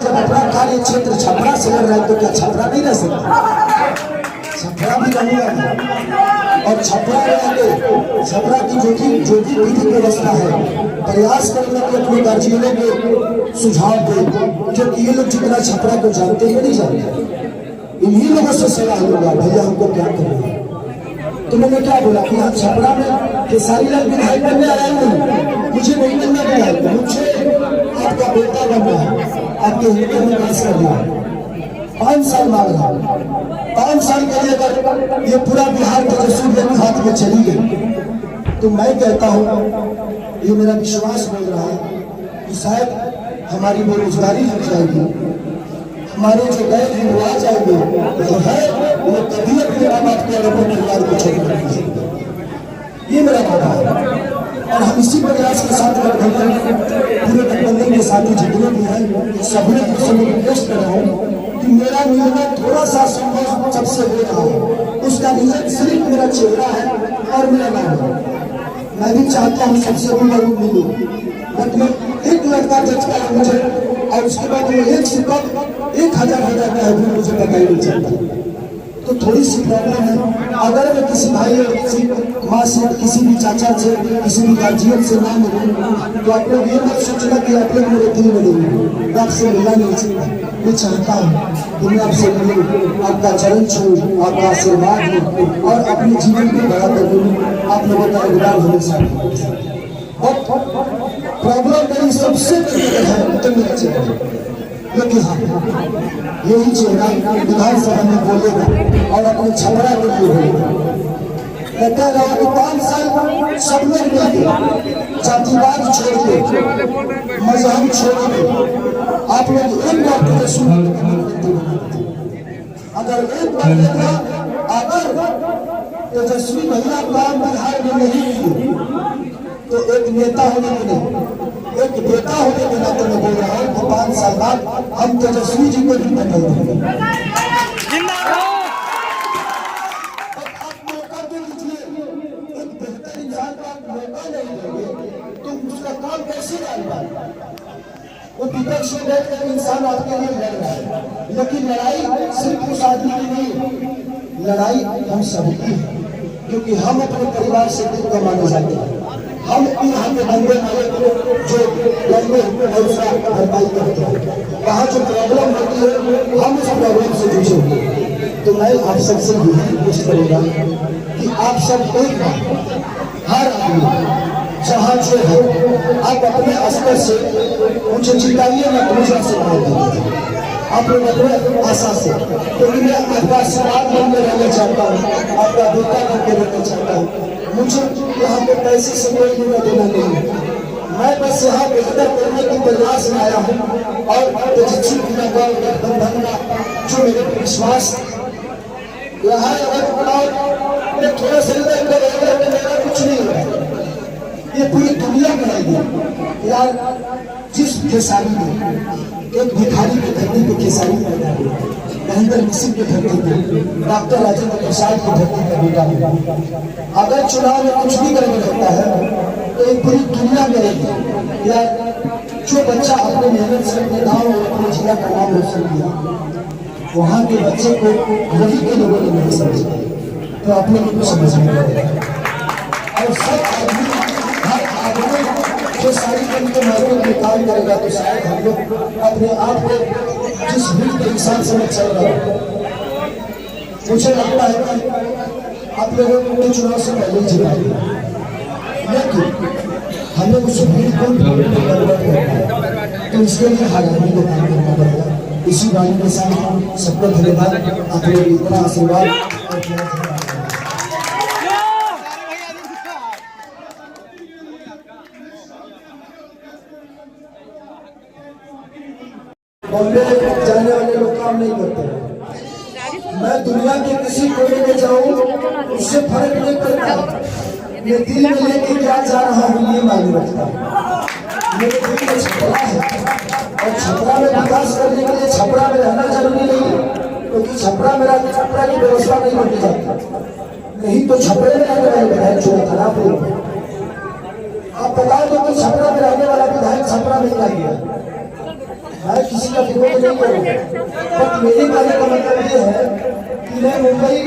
जब अपना कार्य क्षेत्र छपरा से लड़ रहा है तो क्या छपरा नहीं रह सकता? छपरा भी रहूंगा और छपरा रहकर छपरा की जो भी विधि व्यवस्था है प्रयास करूंगा कि अपने गार्जियनों को सुझाव दे, क्योंकि ये लोग जितना छपरा को जानते हैं नहीं जानते। इन्हीं लोगों से सलाह लूंगा भैया हमको क्या करना। तो मैंने क्या बोला कि आप छपरा में खेसारी लाल विधायक बनने आया हूँ, मुझे नहीं बनना विधायक, मुझे आपका बेटा बनना है। आपके हिंदू में पास कर दिया 5 साल मांग रहा हूँ। 5 साल के लिए अगर ये पूरा बिहार तेजस्वी के हाथ में चली गई तो मैं कहता हूँ, ये मेरा विश्वास बोल रहा है कि शायद हमारी बेरोजगारी हट जाएगी, हमारे जो गए हैं वो आ जाएंगे, जो है वो कभी अपने माँ बाप को और अपने परिवार को छोड़ कर नहीं सकते। ये मेरा वादा है और हम इसी प्रयास के साथ गठबंधन पूरे गठबंधन के साथी जितने भी हैं सभी ने रिक्वेस्ट कर रहा हूँ कि मेरा निवेदन थोड़ा सा संभव सबसे हो रहा है, उसका रीजन सिर्फ मेरा चेहरा है और मेरा नाम है। मैं भी चाहता हूँ सबसे रूबरू मिलूं, मतलब एक लड़का जज का मुझे और उसके बाद वो एक शिपक 1000 हो जाता है फिर मुझे पता ही नहीं चलता। तो थोड़ी सी प्रॉब्लम है। अगर मैं किसी भाई और किसी माँ से, किसी भी चाचा से, किसी भी गार्जियन से ना मिलूं तो आप लोग ये मत सोचना कि आप लोग मेरे दिल में नहीं, आपसे मिलना नहीं सकता। मैं चाहता हूँ कि मैं आपसे मिलूं, आपका चरण छूं, आपका आशीर्वाद लूं और अपने जीवन को बड़ा कर दूं। आप लोगों का योगदान हमेशा प्रॉब्लम मेरी सबसे है तो मेरा चेहरा, लेकिन हाँ यही चेहरा विधानसभा में बोलेगा और अपने छपरा के लिए बोलेगा। मैं कह रहा हूँ कि 5 साल सब लोग मिलकर जातिवाद छोड़ के, मजहब छोड़ के आप लोग एक बार अगर एक बार अगर तेजस्वी महिला काम बिहार में नहीं किए तो एक नेता होने के नहीं, एक बेटा होने के नाते मैं बोल रहा हूँ कि 5 साल बाद हम तेजस्वी जी को भी बदल देंगे। आप मौका दे दीजिए, एक बेहतर इंसान का आप मौका नहीं देंगे तो उसका काम कैसे जाएगा? वो विपक्ष में बैठकर इंसान आपके लिए लड़ रहा है, लेकिन लड़ाई सिर्फ उस आदमी की नहीं, लड़ाई हम सबकी है, क्योंकि हम अपने परिवार से दिल को माने जाते हैं। हम यहाँ के बंदे जो लड़ने और उसका भरपाई करते हैं, वहाँ जो प्रॉब्लम होती है हम उस प्रॉब्लम से जूझेंगे। तो मैं आप सबसे यही रिक्वेस्ट करूँगा कि आप सब एक बार हर आदमी जहाँ जो है आप अपने स्तर से मुझे जिताइए, मैं मुझे आशीर्वाद दीजिए आप लोग अपने आशा से, क्योंकि मैं आपका आशीर्वाद मन में रहना चाहता हूँ, आपका बेटा बन के रहना चाहता हूँ। मुझे यहाँ पे पैसे से कोई लेना देना नहीं है, मैं बस यहाँ बेहतर करने की प्रयास में आया हूँ और तेजस्वी गठबंधन का जो मेरे विश्वास यहाँ मैं थोड़ा सा मेरा कुछ नहीं होगा, ये पूरी दुनिया बनाएगी यार। जिस खेसारी ने एक भिखारी के धरती पे खेसारी पैदा हुआ, महेंद्र मिश्र के धरती पे, डॉक्टर राजेंद्र प्रसाद की धरती पे बेटा हुआ। अगर चुनाव में कुछ भी गड़बड़ होता है तो एक पूरी दुनिया करेगी यार। जो बच्चा अपने मेहनत से अपने गाँव और अपने जिला का नाम रोशन किया, वहाँ के बच्चे को वही के लोगों ने नहीं समझा, तो अपने को समझ में और सब आदमी हर आदमी जो सारी के मार्केट में काम करेगा तो शायद हम लोग अपने आप को जिस भीड़ के इंसान से चल रहा है, मुझे लगता है कि आप लोगों को चुनाव से पहले जिता दिया, लेकिन हमें उस भीड़ को तो इसके लिए हर आदमी को काम करना पड़ेगा। इसी बात के साथ सबको धन्यवाद, आप लोग इतना आशीर्वाद बॉम्बे जाने वाले लोग काम नहीं करते। मैं दुनिया के किसी कोने में जाऊं उससे फर्क नहीं पड़ता, मैं दिल में लेके क्या जा रहा हूँ ये मायने रखता है। मेरे दिल में छपरा है और छपरा में विकास करने के लिए छपरा में रहना जरूरी नहीं है, क्योंकि छपरा की व्यवस्था नहीं होती जाती, नहीं तो छपरे में रहने वाले विधायक जो खराब हो। आप बता दो कि छपरा में रहने वाला विधायक छपरा में आ गया, मैं किसी का विरोध नहीं करूँगा, बट मेरे कहने का मतलब ये है कि मैं मुंबई